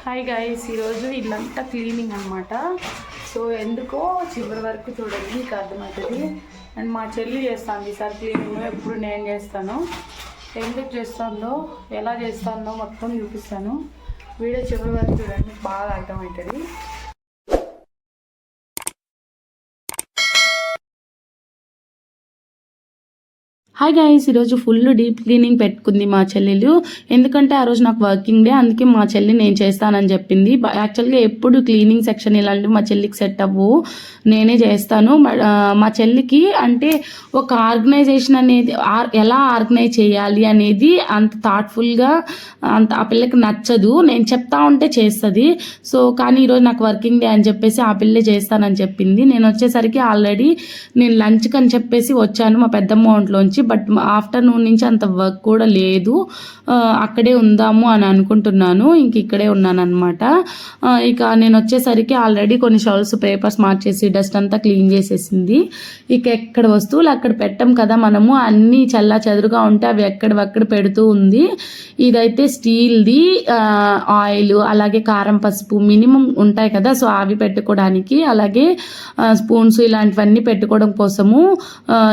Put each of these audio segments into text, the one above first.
Hi guys, ఈరోజు ఇల్లంతా cleaning అనమాట. సో ఎందుకో చివరి వరకు చూడండి, మీకు అర్థమవుతుంది. అండ్ మా చెల్లి చేస్తాను ఈసారి క్లీనింగ్, ఎప్పుడు నేను చేస్తాను. ఎందుకు చేస్తానో ఎలా చేస్తానో మొత్తం చూపిస్తాను. వీడియో చివరి వరకు చూడండి, మీకు బాగా అర్థమవుతుంది. హాయ్ గైస్, ఈరోజు ఫుల్ డీప్ క్లీనింగ్ పెట్టుకుంది మా చెల్లెలు. ఎందుకంటే ఆ రోజు నాకు వర్కింగ్ డే, అందుకే మా చెల్లి నేను చేస్తానని చెప్పింది. యాక్చువల్గా ఎప్పుడు క్లీనింగ్ సెక్షన్ ఇలాంటివి మా చెల్లికి సెట్ అవ్వు, నేనే చేస్తాను. మా చెల్లికి అంటే ఒక ఆర్గనైజేషన్ అనేది ఎలా ఆర్గనైజ్ చేయాలి అనేది అంత థాట్ఫుల్గా అంత ఆ పిల్లకి నచ్చదు. నేను చెప్తా ఉంటే చేస్తుంది. సో కానీ ఈరోజు నాకు వర్కింగ్ డే అని చెప్పేసి ఆ పిల్లే చేస్తానని చెప్పింది. నేను వచ్చేసరికి ఆల్రెడీ నేను లంచ్కి అని చెప్పేసి వచ్చాను మా పెద్దమ్మ ఒంట్లోంచి. బట్ ఆఫ్టర్నూన్ నుంచి అంత వర్క్ కూడా లేదు, అక్కడే ఉందాము అని అనుకుంటున్నాను. ఇంక ఇక్కడే ఉన్నాను అనమాట. ఇక నేను వచ్చేసరికి ఆల్రెడీ కొన్ని షెల్ఫ్స్ పేపర్స్ మార్చేసి డస్ట్ అంతా క్లీన్ చేసేసింది. ఇక ఎక్కడ వస్తువులు అక్కడ పెట్టాం కదా మనము, అన్నీ చల్లా చెదురుగా ఉంటే అవి ఎక్కడవక్కడ పెడుతూ ఉంది. ఇదైతే స్టీల్ది ఆయిల్, అలాగే కారం, పసుపు మినిమం ఉంటాయి కదా, సో అవి పెట్టుకోవడానికి, అలాగే స్పూన్స్ ఇలాంటివన్నీ పెట్టుకోవడం కోసము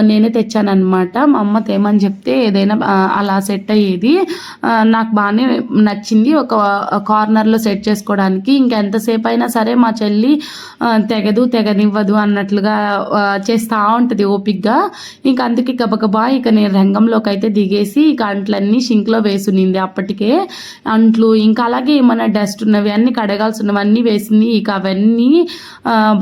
నేనే తెచ్చానమాట. మా అమ్మ తేమని చెప్తే ఏదైనా అలా సెట్ అయ్యేది. నాకు బాగానే నచ్చింది ఒక కార్నర్లో సెట్ చేసుకోవడానికి. ఇంకెంతసేపు అయినా సరే మా చెల్లి తెగనివ్వదు అన్నట్లుగా చేస్తూ ఉంటుంది ఓపిక్గా. ఇంక అందుకే గబగబా ఇక నేను రంగంలోకి అయితే దిగేసి ఇక అంట్లన్నీ షింక్లో వేసునింది. అప్పటికే అంట్లు ఇంకా అలాగే ఏమైనా డస్ట్ ఉన్నవి అన్నీ కడగాల్సి ఉన్నవన్నీ వేసింది. ఇక అవన్నీ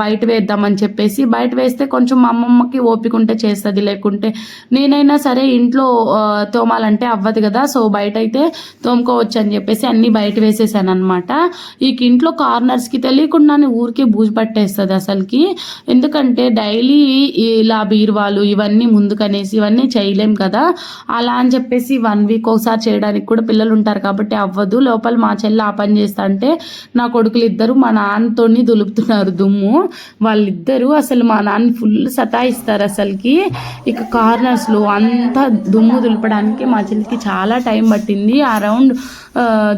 బయట వేద్దామని చెప్పేసి, బయట వేస్తే కొంచెం మా అమ్మమ్మకి ఓపిక ఉంటే చేస్తుంది, లేకుంటే నేనైనా సరే ఇంట్లో తోమాలంటే అవ్వదు కదా, సో బయట అయితే తోముకోవచ్చు అని చెప్పేసి అన్నీ బయట వేసేసాను అనమాట. ఈ ఇంట్లో కార్నర్స్కి తెలియకుండానే ఊరికే బూజు పట్టేస్తుంది అసలుకి. ఎందుకంటే డైలీ ఇలా బీరువాలు ఇవన్నీ ముందుకనేసి ఇవన్నీ చేయలేం కదా, అలా అని చెప్పేసి 1 వీక్ ఒకసారి చేయడానికి కూడా పిల్లలు ఉంటారు కాబట్టి అవ్వదు. లోపల మా చెల్లి ఆ పని చేస్తా అంటే నా కొడుకులు ఇద్దరు మా నాన్నతోని దులుపుతున్నారు దుమ్ము. వాళ్ళిద్దరూ అసలు మా నాన్న ఫుల్ సతాయిస్తారు అసలుకి. ఇక కార్నర్స్లో అంతా దుమ్ము దులపడానికి మా చెల్లికి చాలా టైం పట్టింది. అరౌండ్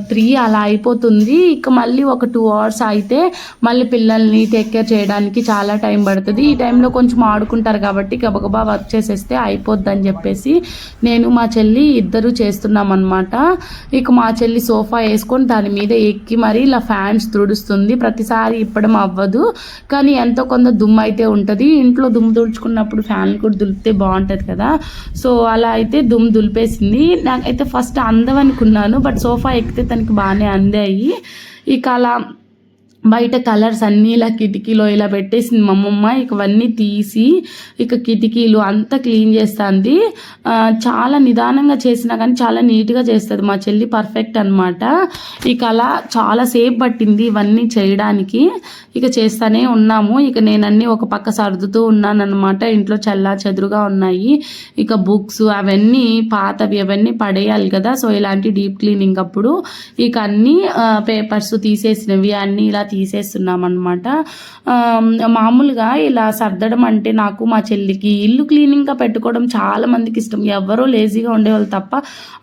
3 అలా అయిపోతుంది. ఇక మళ్ళీ ఒక 2 hours అయితే మళ్ళీ పిల్లల్ని టేక్ కేర్ చేయడానికి చాలా టైం పడుతుంది. ఈ టైంలో కొంచెం ఆడుకుంటారు కాబట్టి గబగబా వర్క్ చేసేస్తే అయిపోద్దని చెప్పేసి నేను మా చెల్లి ఇద్దరు చేస్తున్నాం అనమాట. ఇక మా చెల్లి సోఫా వేసుకొని దాని మీద ఎక్కి మరి ఇలా ఫ్యాన్స్ తుడుస్తుంది. ప్రతిసారి ఇప్పడం అవ్వదు, కానీ ఎంతో కొంత దుమ్ము అయితే ఉంటుంది. ఇంట్లో దుమ్ము తుడుచుకున్నప్పుడు ఫ్యాన్లు కూడా దులిపితే బాగుంటుంది కదా, సో అలా అయితే దుమ్ము దులిపేసింది. నాకైతే ఫస్ట్ అందవనుకున్నాను, బట్ సోఫా ఎక్కితే తనకి బాగానే అందాయి. ఇక అలా బయట కలర్స్ అన్నీ ఇలా కిటికీలో ఇలా పెట్టేసింది మా అమ్మమ్మ. ఇవన్నీ తీసి ఇక కిటికీలు అంతా క్లీన్ చేస్తుంది. చాలా నిదానంగా చేసినా కానీ చాలా నీట్గా చేస్తుంది మా చెల్లి, పర్ఫెక్ట్ అనమాట. ఇక అలా చాలా సేపు పట్టింది ఇవన్నీ చేయడానికి. ఇక చేస్తూనే ఉన్నాము. ఇక నేనన్నీ ఒక పక్క సర్దుతూ ఉన్నాను అనమాట. ఇంట్లో చల్లా చెదురుగా ఉన్నాయి. ఇక బుక్స్ అవన్నీ పాతవి అవన్నీ పడేయాలి కదా, సో ఇలాంటి డీప్ క్లీనింగ్ అప్పుడు ఇక అన్నీ పేపర్స్ తీసేసినవి అన్నీ ఇలా తీసేస్తున్నాం అనమాట. మామూలుగా ఇలా సర్దడం అంటే నాకు మా చెల్లికి ఇల్లు క్లీనింగ్గా పెట్టుకోవడం చాలా మందికి ఇష్టం. ఎవరో లేజీగా ఉండేవాళ్ళు తప్ప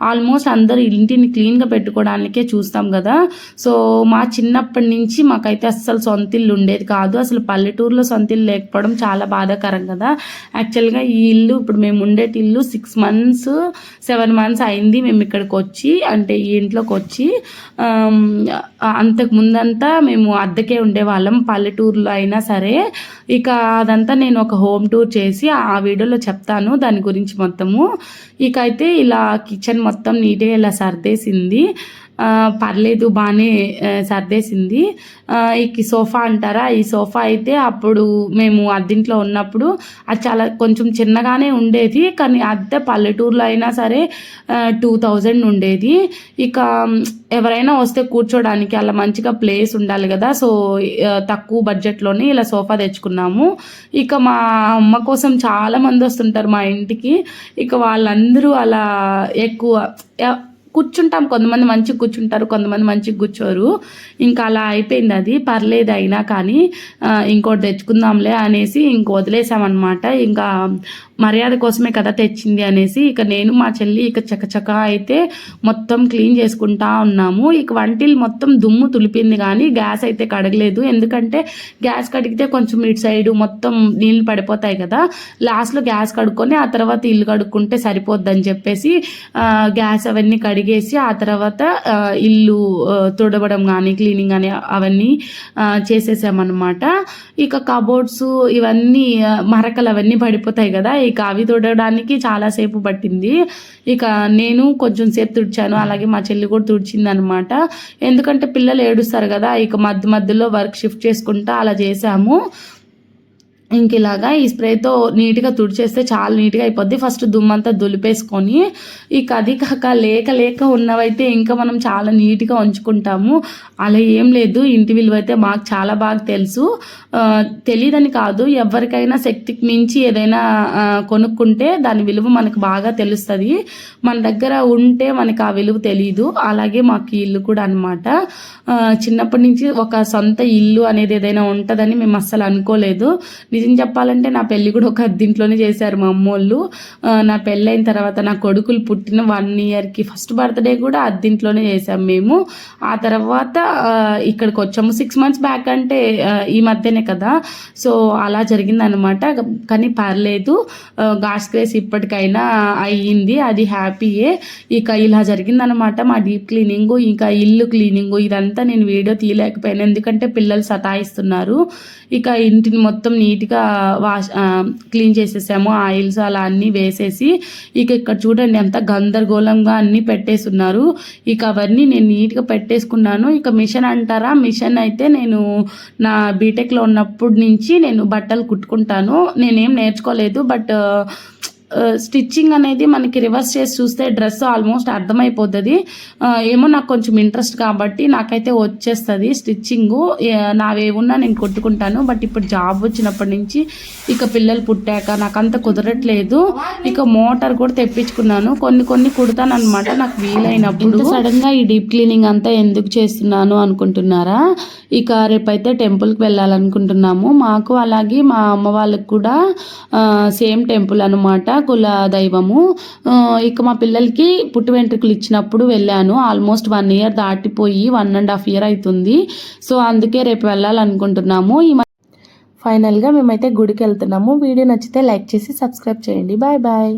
ఆల్మోస్ట్ అందరూ ఇంటిని క్లీన్గా పెట్టుకోవడానికే చూస్తాం కదా. సో మా చిన్నప్పటి నుంచి మాకైతే అస్సలు సొంత ఇల్లు ఉండేది కాదు. అసలు పల్లెటూరులో సొంత ఇల్లు లేకపోవడం చాలా బాధాకరం కదా. యాక్చువల్గా ఈ ఇల్లు ఇప్పుడు మేము ఉండేటి ఇల్లు 6 months 7 months అయింది మేము ఇక్కడికి వచ్చి, అంటే ఈ ఇంట్లోకి వచ్చి. అంతకు ముందంతా మేము అద్దెకే ఉండేవాళ్ళం పల్లెటూరులో అయినా సరే. ఇక అదంతా నేను ఒక హోమ్ టూర్ చేసి ఆ వీడియోలో చెప్తాను దాని గురించి మొత్తము. ఇక అయితే ఇలా కిచెన్ మొత్తం నీట్గా ఇలా సర్దేసింది. పర్లేదు బాగానే సర్దేసింది. ఈ సోఫా అంటారా, ఈ సోఫా అయితే అప్పుడు మేము అద్దెంట్లో ఉన్నప్పుడు అది చాలా కొంచెం చిన్నగానే ఉండేది, కానీ అద్దె పల్లెటూరులో అయినా సరే 2000 ఉండేది. ఇక ఎవరైనా వస్తే కూర్చోడానికి అలా మంచిగా ప్లేస్ ఉండాలి కదా, సో తక్కువ బడ్జెట్లోనే ఇలా సోఫా తెచ్చుకున్నాము. ఇక మా అమ్మ కోసం చాలామంది వస్తుంటారు మా ఇంటికి. ఇక వాళ్ళందరూ అలా ఎక్కువ కూర్చుంటాం, కొంతమంది మంచిగా కూర్చుంటారు, కొంతమంది మంచిగా కూర్చోరు. ఇంకా అలా అయిపోయింది అది. పర్లేదు అయినా కానీ ఇంకోటి తెచ్చుకుందాంలే అనేసి ఇంక వదిలేసామన్నమాట. ఇంకా మర్యాద కోసమే కదా తెచ్చింది అనేసి ఇక నేను మా చెల్లి ఇక చకచక అయితే మొత్తం క్లీన్ చేసుకుంటా ఉన్నాము. ఇక వంటిల్ మొత్తం దుమ్ము తులిపింది కానీ గ్యాస్ అయితే కడగలేదు. ఎందుకంటే గ్యాస్ కడిగితే కొంచెం ఇటు సైడు మొత్తం నీళ్ళు పడిపోతాయి కదా, లాస్ట్లో గ్యాస్ కడుక్కొని ఆ తర్వాత ఇల్లు కడుక్కుంటే సరిపోద్దని చెప్పేసి గ్యాస్ అవన్నీ కడిగేసి ఆ తర్వాత ఇల్లు తుడవడం కానీ క్లీనింగ్ కానీ అవన్నీ చేసేసామన్నమాట. ఇక కబోర్డ్స్ ఇవన్నీ మరకలు అవన్నీ పడిపోతాయి కదా, ఇక అవి తుడవడానికి చాలాసేపు పట్టింది. ఇక నేను కొంచెం సేపు తుడిచాను, అలాగే మా చెల్లి కూడా తుడిచింది అనమాట. ఎందుకంటే పిల్లలు ఏడుస్తారు కదా, ఇక మధ్యలో వర్క్ షిఫ్ట్ చేసుకుంటా అలా చేసాము. ఇంక ఇలాగా ఈ స్ప్రేతో నీట్గా తుడిచేస్తే చాలా నీట్గా అయిపోద్ది. ఫస్ట్ దుమ్మంతా దులిపేసుకొని ఇక అది కాక లేక ఉన్నవైతే ఇంకా మనం చాలా నీట్గా ఉంచుకుంటాము. అలా ఏం లేదు, ఇంటి విలువ అయితే మాకు చాలా బాగా తెలుసు. తెలియదని కాదు, ఎవరికైనా శక్తికి మించి ఏదైనా కొనుక్కుంటే దాని విలువ మనకు బాగా తెలుస్తుంది. మన దగ్గర ఉంటే మనకు ఆ విలువ తెలియదు. అలాగే మాకు ఇల్లు కూడా అనమాట. చిన్నప్పటి నుంచి ఒక సొంత ఇల్లు అనేది ఏదైనా ఉంటుందని మేము అస్సలు అనుకోలేదు. నిజం చెప్పాలంటే నా పెళ్ళి కూడా ఒక అద్దింట్లోనే చేశారు మా అమ్మోళ్ళు. నా పెళ్ళైన తర్వాత నా కొడుకులు పుట్టిన 1 ఇయర్కి ఫస్ట్ బర్త్డే కూడా అద్దింట్లోనే చేసాం మేము. ఆ తర్వాత ఇక్కడికి వచ్చాము 6 మంత్స్ బ్యాక్, అంటే ఈ మధ్యనే కదా. సో అలా జరిగిందనమాట. కానీ పర్లేదు, గాడ్స్ గ్రేస్ ఇప్పటికైనా అయ్యింది, అది హ్యాపీయే. ఇక ఇలా జరిగిందనమాట మా డీప్ క్లీనింగు. ఇంకా ఇల్లు క్లీనింగు ఇదంతా నేను వీడియో తీయలేకపోయాను, ఎందుకంటే పిల్లలు సతాయిస్తున్నారు. ఇక ఇంటిని మొత్తం నీట్గా క్లీన్ చేసేసాము, ఆయిల్స్ అలా అన్నీ వేసేసి. ఇక ఇక్కడ చూడండి ఎంత గందరగోళంగా అన్నీ పెట్టేస్తున్నారు. ఇక అవన్నీ నేను నీట్గా పెట్టేసుకున్నాను. ఇక మిషన్ అంటారా, మిషన్ అయితే నేను నా బీటెక్లో ఉన్నప్పటి నుంచి నేను బట్టలు కుట్టుకుంటాను. నేనేం నేర్చుకోలేదు, బట్ స్టిచ్చింగ్ అనేది మనకి రివర్స్ చేసి చూస్తే డ్రెస్ ఆల్మోస్ట్ అర్థమైపోతుంది. ఏమో నాకు కొంచెం ఇంట్రెస్ట్ కాబట్టి నాకైతే వచ్చేస్తుంది స్టిచ్చింగు. నావేమున్నా నేను కొట్టుకుంటాను. బట్ ఇప్పుడు జాబ్ వచ్చినప్పటి నుంచి ఇక పిల్లలు పుట్టాక నాకంత కుదరట్లేదు. ఇక మోటార్ కూడా తెప్పించుకున్నాను, కొన్ని కుడతాను అనమాట నాకు వీలైనప్పుడు. సడన్గా ఈ డీప్ క్లీనింగ్ అంతా ఎందుకు చేస్తున్నాను అనుకుంటున్నారా? ఇక రేపైతే టెంపుల్కి వెళ్ళాలనుకుంటున్నాము. మాకు అలాగే మా అమ్మ వాళ్ళకి కూడా సేమ్ టెంపుల్ అనమాట, కుల దైవము. ఇక మా పిల్లలకి పుట్టు వెంట్రుకలు ఇచ్చినప్పుడు వెళ్ళాను. ఆల్మోస్ట్ 1 ఇయర్ దాటిపోయి 1.5 ఇయర్ అవుతుంది. సో అందుకే రేపు వెళ్ళాలనుకుంటున్నాము. ఫైనల్గా మేమైతే గుడికి వెళ్తున్నాము. వీడియో నచ్చితే లైక్ చేసి సబ్స్క్రైబ్ చేయండి. Bye bye.